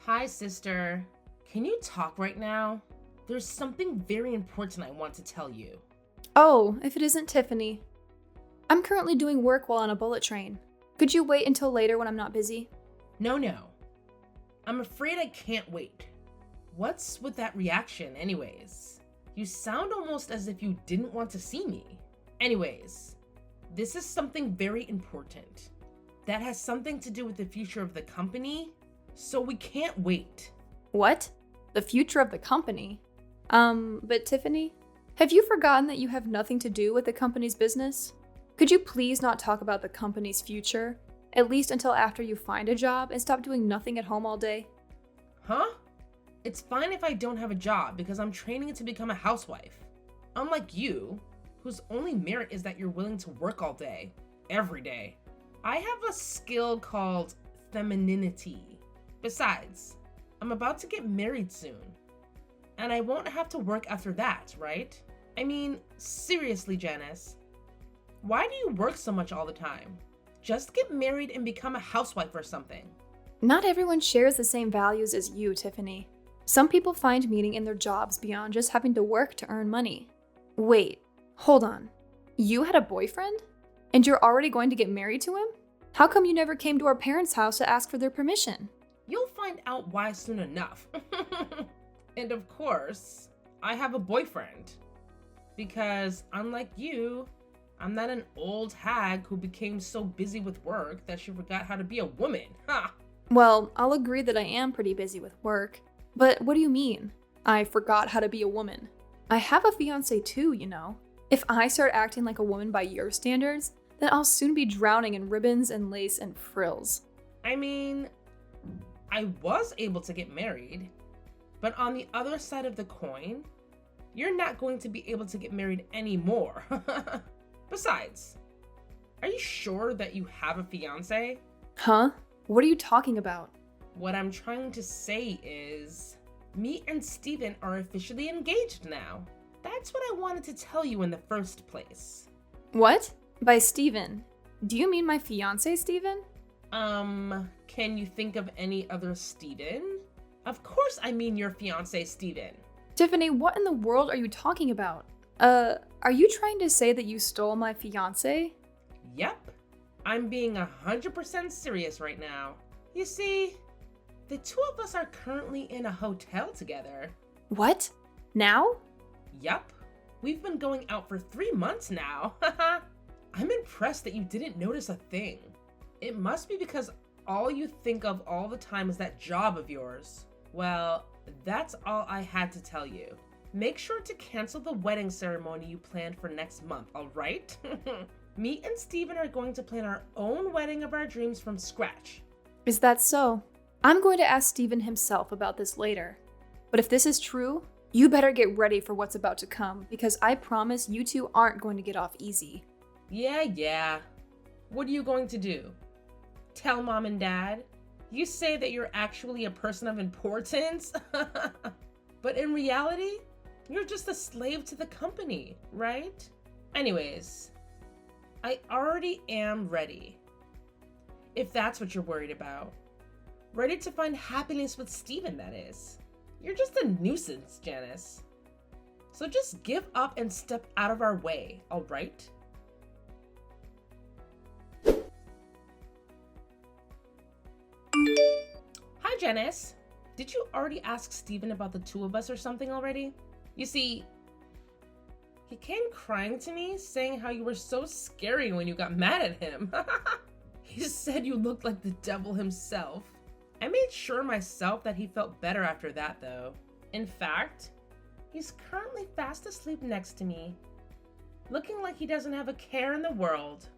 Hi, sister. Can you talk right now? There's something very important I want to tell you. Oh, if it isn't Tiffany. I'm currently doing work while on a bullet train. Could you wait until later when I'm not busy? No. I'm afraid I can't wait. What's with that reaction, anyways? You sound almost as if you didn't want to see me. Anyways, this is something very important that has something to do with the future of the company, so we can't wait. What? The future of the company? But Tiffany, have you forgotten that you have nothing to do with the company's business? Could you please not talk about the company's future, at least until after you find a job and stop doing nothing at home all day? Huh? It's fine if I don't have a job because I'm training to become a housewife. Unlike you, whose only merit is that you're willing to work all day, every day. I have a skill called femininity. Besides, I'm about to get married soon, and I won't have to work after that, right? I mean, seriously, Janice, why do you work so much all the time? Just get married and become a housewife or something. Not everyone shares the same values as you, Tiffany. Some people find meaning in their jobs beyond just having to work to earn money. Wait, hold on. You had a boyfriend? And you're already going to get married to him? How come you never came to our parents' house to ask for their permission? You'll find out why soon enough. And of course, I have a boyfriend. Because unlike you, I'm not an old hag who became so busy with work that she forgot how to be a woman. Ha! Well, I'll agree that I am pretty busy with work. But what do you mean? I forgot how to be a woman. I have a fiance too, you know. If I start acting like a woman by your standards, then I'll soon be drowning in ribbons and lace and frills. I mean, I was able to get married, but on the other side of the coin, you're not going to be able to get married anymore. Besides, are you sure that you have a fiance? Huh? What are you talking about? What I'm trying to say is, me and Steven are officially engaged now. That's what I wanted to tell you in the first place. What? By Steven? Do you mean my fiance, Steven? Can you think of any other Steven? Of course I mean your fiance, Steven. Tiffany, what in the world are you talking about? Are you trying to say that you stole my fiance? Yep. I'm being 100% serious right now. You see, the two of us are currently in a hotel together. What? Now? Yup. We've been going out for 3 months now. I'm impressed that you didn't notice a thing. It must be because all you think of all the time is that job of yours. Well, that's all I had to tell you. Make sure to cancel the wedding ceremony you planned for next month, alright? Me and Steven are going to plan our own wedding of our dreams from scratch. Is that so? I'm going to ask Steven himself about this later. But if this is true, you better get ready for what's about to come, because I promise you two aren't going to get off easy. Yeah. What are you going to do? Tell mom and dad? You say that you're actually a person of importance? But in reality, you're just a slave to the company, right? Anyways, I already am ready. If that's what you're worried about. Ready to find happiness with Steven, that is. You're just a nuisance, Janice. So just give up and step out of our way, alright? Hi, Janice. Did you already ask Steven about the two of us or something already? You see, he came crying to me saying how you were so scary when you got mad at him. He said you looked like the devil himself. I made sure myself that he felt better after that, though. In fact, he's currently fast asleep next to me, looking like he doesn't have a care in the world.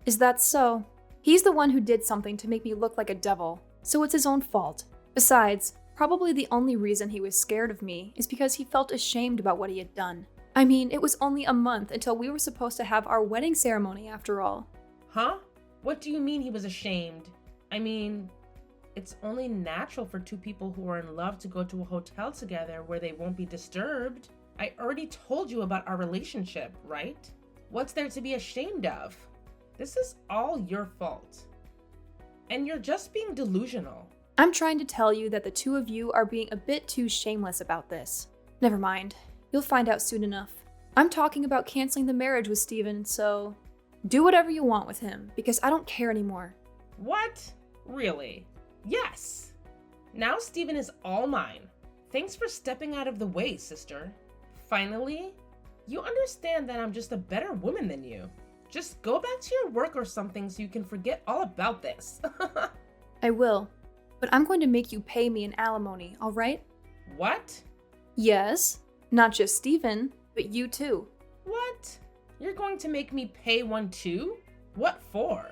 Is that so? He's the one who did something to make me look like a devil, so it's his own fault. Besides, probably the only reason he was scared of me is because he felt ashamed about what he had done. I mean, it was only a month until we were supposed to have our wedding ceremony after all. Huh? What do you mean he was ashamed? I mean, it's only natural for two people who are in love to go to a hotel together where they won't be disturbed. I already told you about our relationship, right? What's there to be ashamed of? This is all your fault. And you're just being delusional. I'm trying to tell you that the two of you are being a bit too shameless about this. Never mind. You'll find out soon enough. I'm talking about canceling the marriage with Steven, so do whatever you want with him, because I don't care anymore. What? Really? Yes. Now Steven is all mine. Thanks for stepping out of the way, sister. Finally, you understand that I'm just a better woman than you. Just go back to your work or something so you can forget all about this. I will, but I'm going to make you pay me an alimony, all right? What? Yes, not just Steven, but you too. What? You're going to make me pay one too? What for?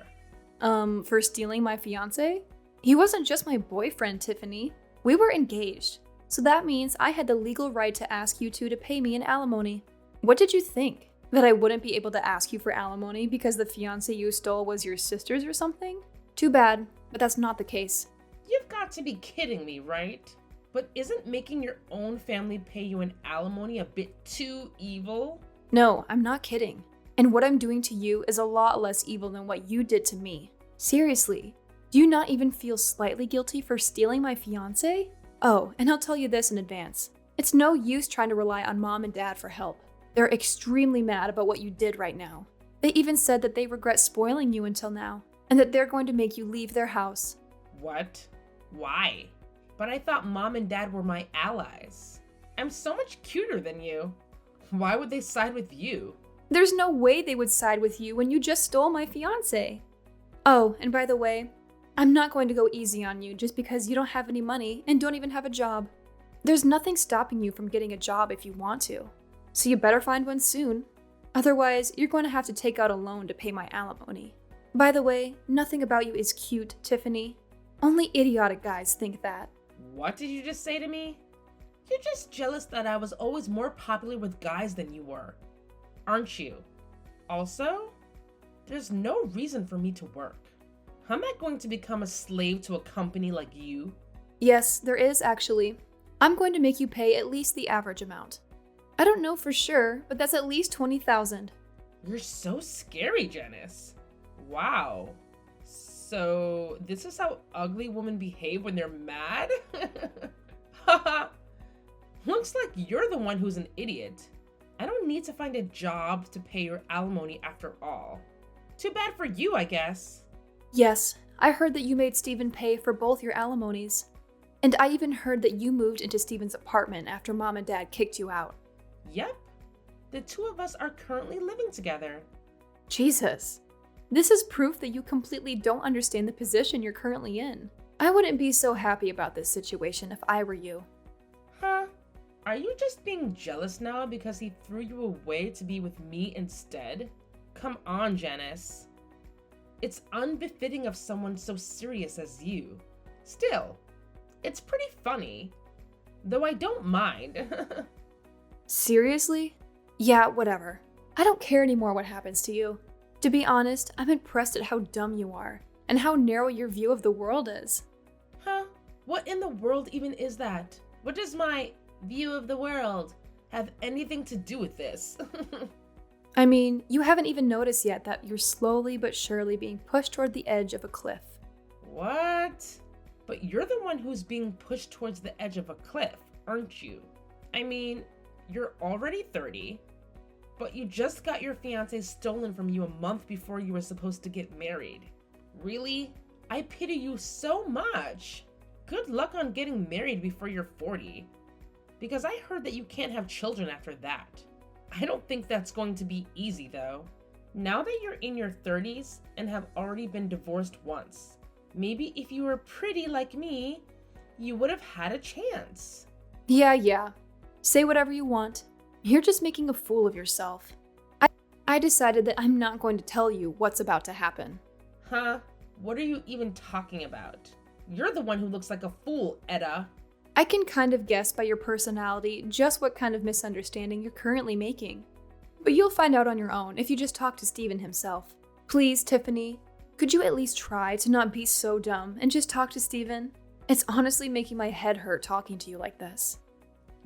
For stealing my fiancé? He wasn't just my boyfriend, Tiffany. We were engaged, so that means I had the legal right to ask you two to pay me an alimony. What did you think? That I wouldn't be able to ask you for alimony because the fiancé you stole was your sister's or something? Too bad, but that's not the case. You've got to be kidding me, right? But isn't making your own family pay you an alimony a bit too evil? No, I'm not kidding. And what I'm doing to you is a lot less evil than what you did to me. Seriously, do you not even feel slightly guilty for stealing my fiancé? Oh, and I'll tell you this in advance. It's no use trying to rely on mom and dad for help. They're extremely mad about what you did right now. They even said that they regret spoiling you until now, and that they're going to make you leave their house. What? Why? But I thought mom and dad were my allies. I'm so much cuter than you. Why would they side with you? There's no way they would side with you when you just stole my fiancé. Oh, and by the way, I'm not going to go easy on you just because you don't have any money and don't even have a job. There's nothing stopping you from getting a job if you want to. So you better find one soon. Otherwise, you're going to have to take out a loan to pay my alimony. By the way, nothing about you is cute, Tiffany. Only idiotic guys think that. What did you just say to me? You're just jealous that I was always more popular with guys than you were, aren't you? Also, there's no reason for me to work. I'm not going to become a slave to a company like you. Yes, there is actually. I'm going to make you pay at least the average amount. I don't know for sure, but that's at least $20,000. You're so scary, Janice. Wow. So, this is how ugly women behave when they're mad? Haha. Looks like you're the one who's an idiot. I don't need to find a job to pay your alimony after all. Too bad for you, I guess. Yes, I heard that you made Steven pay for both your alimonies. And I even heard that you moved into Steven's apartment after mom and dad kicked you out. Yep. The two of us are currently living together. Jesus. This is proof that you completely don't understand the position you're currently in. I wouldn't be so happy about this situation if I were you. Huh? Are you just being jealous now because he threw you away to be with me instead? Come on, Janice. It's unbefitting of someone so serious as you. Still, it's pretty funny. Though I don't mind. Seriously? Yeah, whatever. I don't care anymore what happens to you. To be honest, I'm impressed at how dumb you are, and how narrow your view of the world is. Huh? What in the world even is that? What does my view of the world have anything to do with this? I mean, you haven't even noticed yet that you're slowly but surely being pushed toward the edge of a cliff. What? But you're the one who's being pushed towards the edge of a cliff, aren't you? I mean, you're already 30, but you just got your fiancé stolen from you a month before you were supposed to get married. Really? I pity you so much. Good luck on getting married before you're 40. Because I heard that you can't have children after that. I don't think that's going to be easy though. Now that you're in your 30s and have already been divorced once, maybe if you were pretty like me, you would have had a chance. Yeah. Say whatever you want. You're just making a fool of yourself. I decided that I'm not going to tell you what's about to happen. Huh? What are you even talking about? You're the one who looks like a fool, Etta. I can kind of guess by your personality just what kind of misunderstanding you're currently making. But you'll find out on your own if you just talk to Steven himself. Please, Tiffany, could you at least try to not be so dumb and just talk to Steven? It's honestly making my head hurt talking to you like this.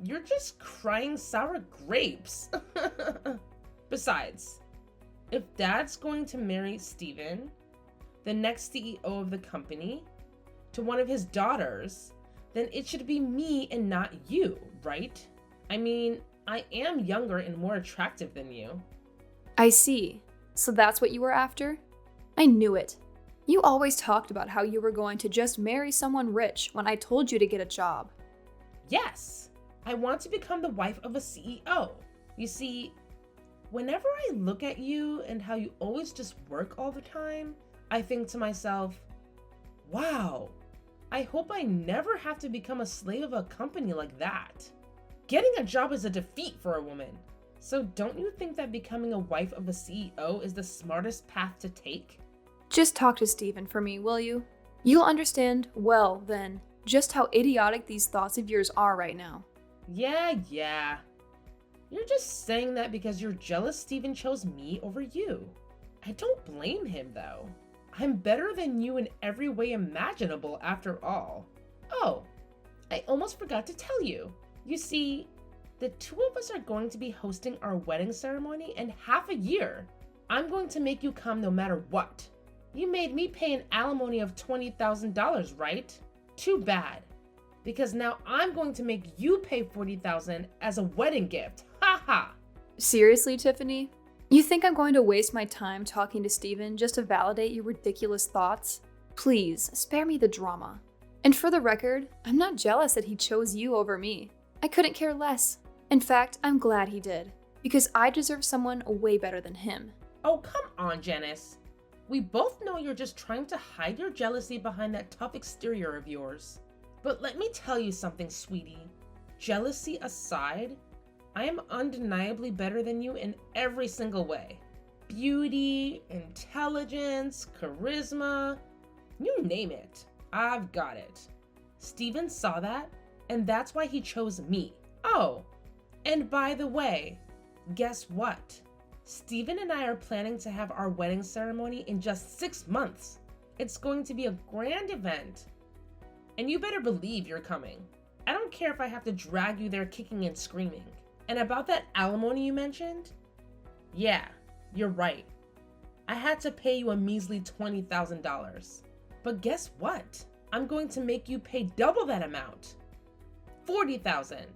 You're just crying sour grapes. Besides, if Dad's going to marry Steven, the next CEO of the company, to one of his daughters, then it should be me and not you, right? I mean, I am younger and more attractive than you. I see. So that's what you were after? I knew it. You always talked about how you were going to just marry someone rich when I told you to get a job. Yes, I want to become the wife of a CEO. You see, whenever I look at you and how you always just work all the time, I think to myself, wow, I hope I never have to become a slave of a company like that. Getting a job is a defeat for a woman. So don't you think that becoming a wife of a CEO is the smartest path to take? Just talk to Steven for me, will you? You'll understand, well, then, just how idiotic these thoughts of yours are right now. Yeah. You're just saying that because you're jealous Steven chose me over you. I don't blame him, though. I'm better than you in every way imaginable, after all. Oh, I almost forgot to tell you. You see, the two of us are going to be hosting our wedding ceremony in half a year. I'm going to make you come no matter what. You made me pay an alimony of $20,000, right? Too bad. Because now I'm going to make you pay $40,000 as a wedding gift. Ha ha! Seriously, Tiffany? You think I'm going to waste my time talking to Steven just to validate your ridiculous thoughts? Please, spare me the drama. And for the record, I'm not jealous that he chose you over me. I couldn't care less. In fact, I'm glad he did, because I deserve someone way better than him. Oh, come on, Janice. We both know you're just trying to hide your jealousy behind that tough exterior of yours. But let me tell you something, sweetie. Jealousy aside, I am undeniably better than you in every single way. Beauty, intelligence, charisma, you name it. I've got it. Steven saw that, and that's why he chose me. Oh, and by the way, guess what? Steven and I are planning to have our wedding ceremony in just 6 months. It's going to be a grand event. And you better believe you're coming. I don't care if I have to drag you there kicking and screaming. And about that alimony you mentioned? Yeah, you're right. I had to pay you a measly $20,000. But guess what? I'm going to make you pay double that amount. $40,000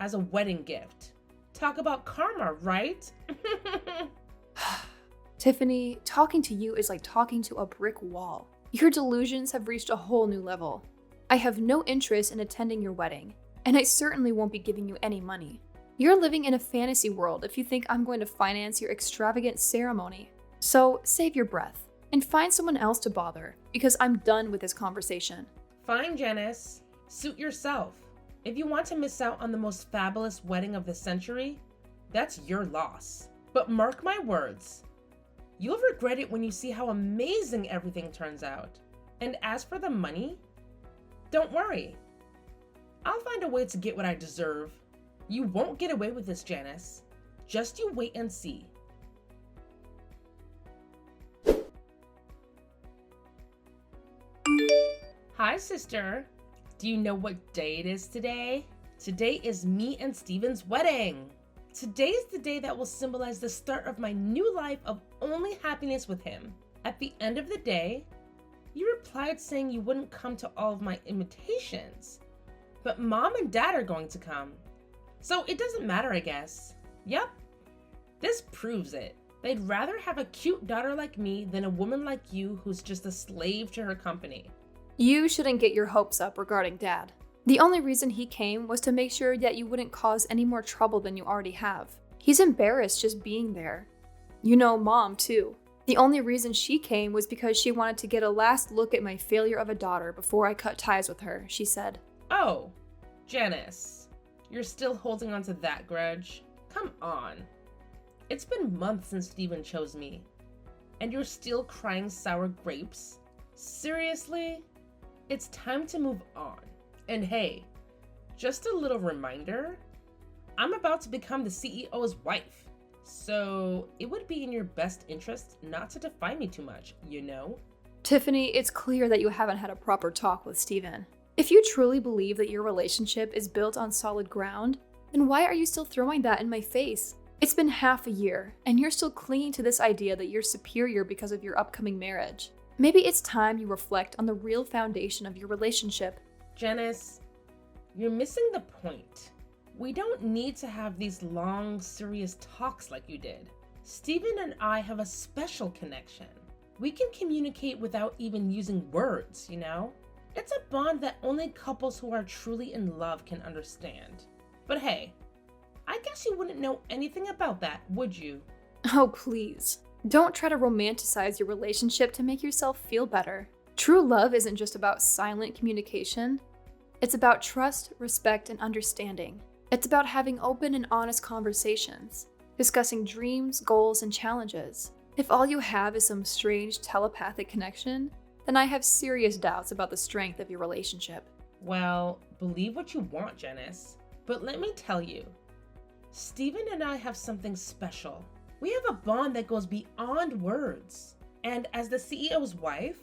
as a wedding gift. Talk about karma, right? Tiffany, talking to you is like talking to a brick wall. Your delusions have reached a whole new level. I have no interest in attending your wedding, and I certainly won't be giving you any money. You're living in a fantasy world if you think I'm going to finance your extravagant ceremony. So save your breath and find someone else to bother, because I'm done with this conversation. Fine, Janice. Suit yourself. If you want to miss out on the most fabulous wedding of the century, that's your loss. But mark my words, you'll regret it when you see how amazing everything turns out. And as for the money, don't worry. I'll find a way to get what I deserve. You won't get away with this, Janice. Just you wait and see. Hi, sister. Do you know what day it is today? Today is me and Steven's wedding. Today is the day that will symbolize the start of my new life of only happiness with him. At the end of the day, you replied saying you wouldn't come to all of my invitations, but mom and dad are going to come. So it doesn't matter, I guess. Yep, this proves it. They'd rather have a cute daughter like me than a woman like you who's just a slave to her company. You shouldn't get your hopes up regarding Dad. The only reason he came was to make sure that you wouldn't cause any more trouble than you already have. He's embarrassed just being there. You know, Mom, too. The only reason she came was because she wanted to get a last look at my failure of a daughter before I cut ties with her, she said. Oh, Janice, you're still holding on to that grudge? Come on. It's been months since Steven chose me, and you're still crying sour grapes? Seriously? It's time to move on. And hey, just a little reminder, I'm about to become the CEO's wife, so it would be in your best interest not to define me too much, you know? Tiffany, it's clear that you haven't had a proper talk with Steven. If you truly believe that your relationship is built on solid ground, then why are you still throwing that in my face? It's been half a year, and you're still clinging to this idea that you're superior because of your upcoming marriage. Maybe it's time you reflect on the real foundation of your relationship. Janice, you're missing the point. We don't need to have these long, serious talks like you did. Steven and I have a special connection. We can communicate without even using words, you know? It's a bond that only couples who are truly in love can understand. But hey, I guess you wouldn't know anything about that, would you? Oh, please. Don't try to romanticize your relationship to make yourself feel better. True love isn't just about silent communication. It's about trust, respect, and understanding. It's about having open and honest conversations, discussing dreams, goals, and challenges. If all you have is some strange telepathic connection, then I have serious doubts about the strength of your relationship. Well, believe what you want, Janice. But let me tell you, Steven and I have something special. We have a bond that goes beyond words. And as the CEO's wife,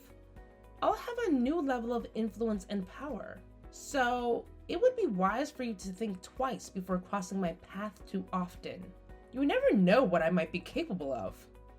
I'll have a new level of influence and power. So it would be wise for you to think twice before crossing my path too often. You never know what I might be capable of.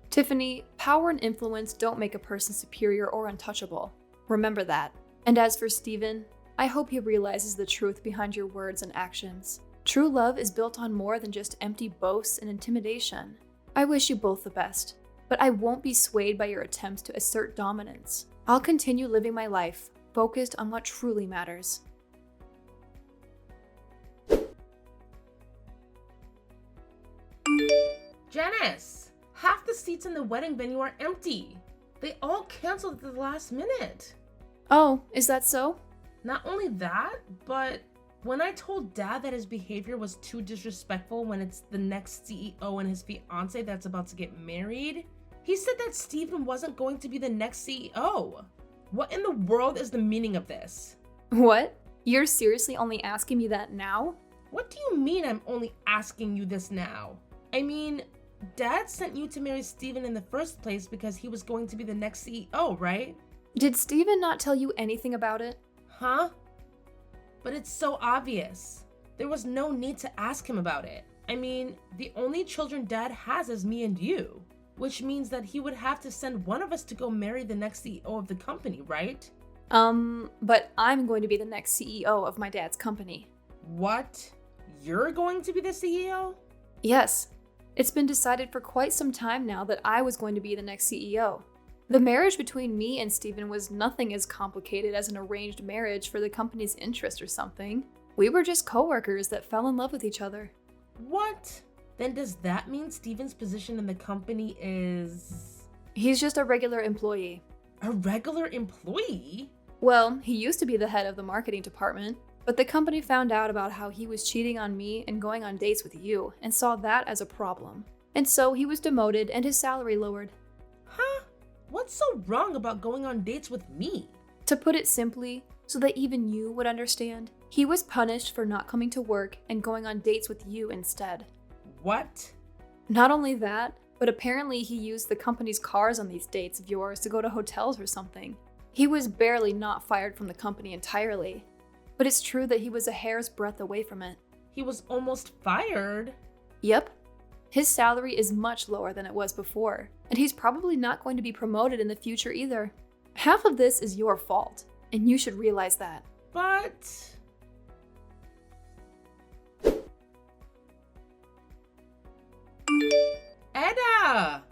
Tiffany, power and influence don't make a person superior or untouchable. Remember that. And as for Steven, I hope he realizes the truth behind your words and actions. True love is built on more than just empty boasts and intimidation. I wish you both the best, but I won't be swayed by your attempts to assert dominance. I'll continue living my life, focused on what truly matters. Janice, half the seats in the wedding venue are empty. They all canceled at the last minute. Oh, is that so? Not only that, but when I told Dad that his behavior was too disrespectful when it's the next CEO and his fiance that's about to get married, he said that Steven wasn't going to be the next CEO. What in the world is the meaning of this? What? You're seriously only asking me that now? What do you mean I'm only asking you this now? I mean, Dad sent you to marry Steven in the first place because he was going to be the next CEO, right? Did Steven not tell you anything about it? Huh? But it's so obvious. There was no need to ask him about it. I mean, the only children Dad has is me and you, which means that he would have to send one of us to go marry the next CEO of the company, right? But I'm going to be the next CEO of my dad's company. What? You're going to be the CEO? Yes. It's been decided for quite some time now that I was going to be the next CEO. The marriage between me and Steven was nothing as complicated as an arranged marriage for the company's interest or something. We were just coworkers that fell in love with each other. What? Then does that mean Steven's position in the company is... He's just a regular employee. A regular employee? Well, he used to be the head of the marketing department, but the company found out about how he was cheating on me and going on dates with you and saw that as a problem. And so he was demoted and his salary lowered. Huh? What's so wrong about going on dates with me? To put it simply, so that even you would understand, he was punished for not coming to work and going on dates with you instead. What? Not only that, but apparently he used the company's cars on these dates of yours to go to hotels or something. He was barely not fired from the company entirely, but it's true that he was a hair's breadth away from it. He was almost fired? Yep. His salary is much lower than it was before, and he's probably not going to be promoted in the future either. Half of this is your fault, and you should realize that. But... Edda!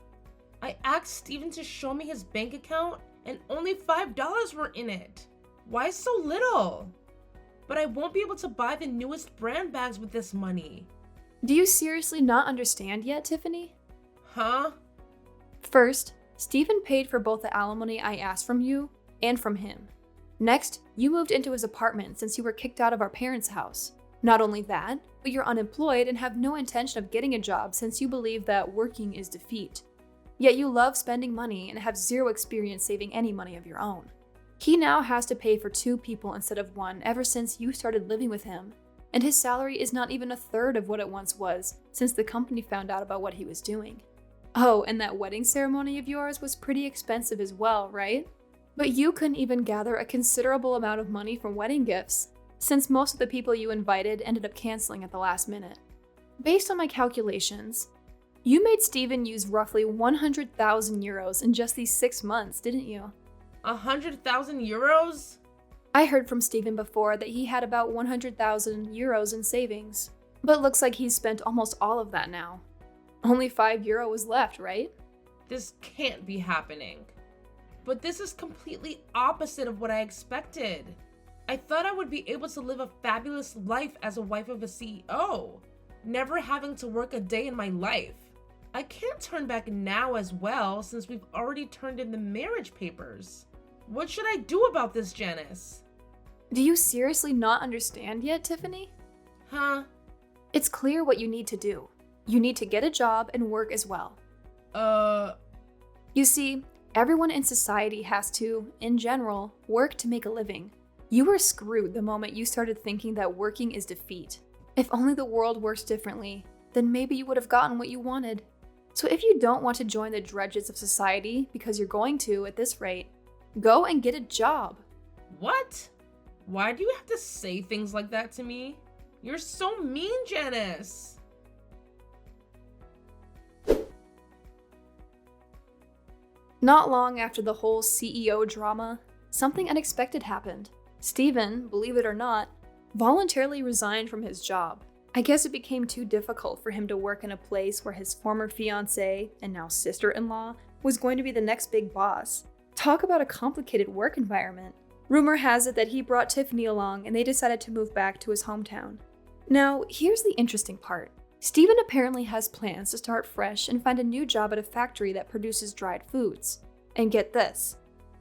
I asked Steven to show me his bank account and only $5 were in it. Why so little? But I won't be able to buy the newest brand bags with this money. Do you seriously not understand yet, Tiffany? Huh? First, Steven paid for both the alimony I asked from you and from him. Next, you moved into his apartment since you were kicked out of our parents' house. Not only that, but you're unemployed and have no intention of getting a job since you believe that working is defeat. Yet you love spending money and have zero experience saving any money of your own. He now has to pay for 2 people instead of 1 ever since you started living with him, and his salary is not even a third of what it once was since the company found out about what he was doing. Oh, and that wedding ceremony of yours was pretty expensive as well, right? But you couldn't even gather a considerable amount of money from wedding gifts, since most of the people you invited ended up canceling at the last minute. Based on my calculations, you made Steven use roughly 100,000 euros in just these 6 months, didn't you? €100,000? I heard from Steven before that he had about 100,000 euros in savings, but looks like he's spent almost all of that now. Only €5 is left, right? This can't be happening. But this is completely opposite of what I expected. I thought I would be able to live a fabulous life as a wife of a CEO, never having to work a day in my life. I can't turn back now as well since we've already turned in the marriage papers. What should I do about this, Janice? Do you seriously not understand yet, Tiffany? Huh? It's clear what you need to do. You need to get a job and work as well. You see, everyone in society has to, in general, work to make a living. You were screwed the moment you started thinking that working is defeat. If only the world works differently, then maybe you would have gotten what you wanted. So if you don't want to join the drudges of society, because you're going to at this rate, go and get a job. What? Why do you have to say things like that to me? You're so mean, Janice. Not long after the whole CEO drama, something unexpected happened. Steven, believe it or not, voluntarily resigned from his job. I guess it became too difficult for him to work in a place where his former fiancée, and now sister-in-law, was going to be the next big boss. Talk about a complicated work environment. Rumor has it that he brought Tiffany along and they decided to move back to his hometown. Now, here's the interesting part. Steven apparently has plans to start fresh and find a new job at a factory that produces dried foods. And get this,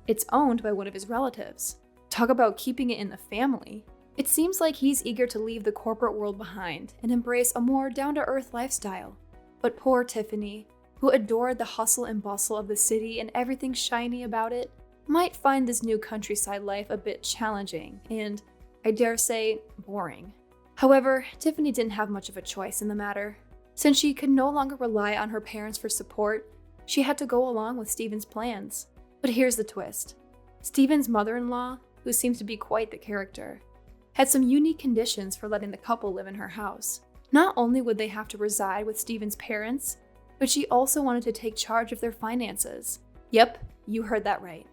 it's owned by one of his relatives. Talk about keeping it in the family. It seems like he's eager to leave the corporate world behind and embrace a more down-to-earth lifestyle. But poor Tiffany, who adored the hustle and bustle of the city and everything shiny about it, might find this new countryside life a bit challenging and, I dare say, boring. However, Tiffany didn't have much of a choice in the matter. Since she could no longer rely on her parents for support, she had to go along with Steven's plans. But here's the twist. Steven's mother-in-law, who seems to be quite the character, had some unique conditions for letting the couple live in her house. Not only would they have to reside with Steven's parents, but she also wanted to take charge of their finances. Yep, you heard that right.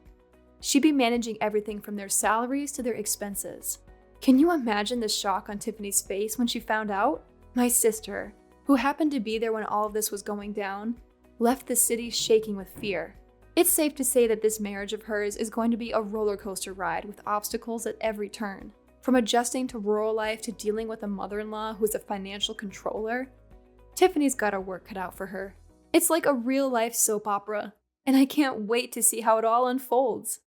She'd be managing everything from their salaries to their expenses. Can you imagine the shock on Tiffany's face when she found out? My sister, who happened to be there when all of this was going down, left the city shaking with fear. It's safe to say that this marriage of hers is going to be a roller coaster ride with obstacles at every turn. From adjusting to rural life to dealing with a mother-in-law who's a financial controller, Tiffany's got her work cut out for her. It's like a real-life soap opera, and I can't wait to see how it all unfolds.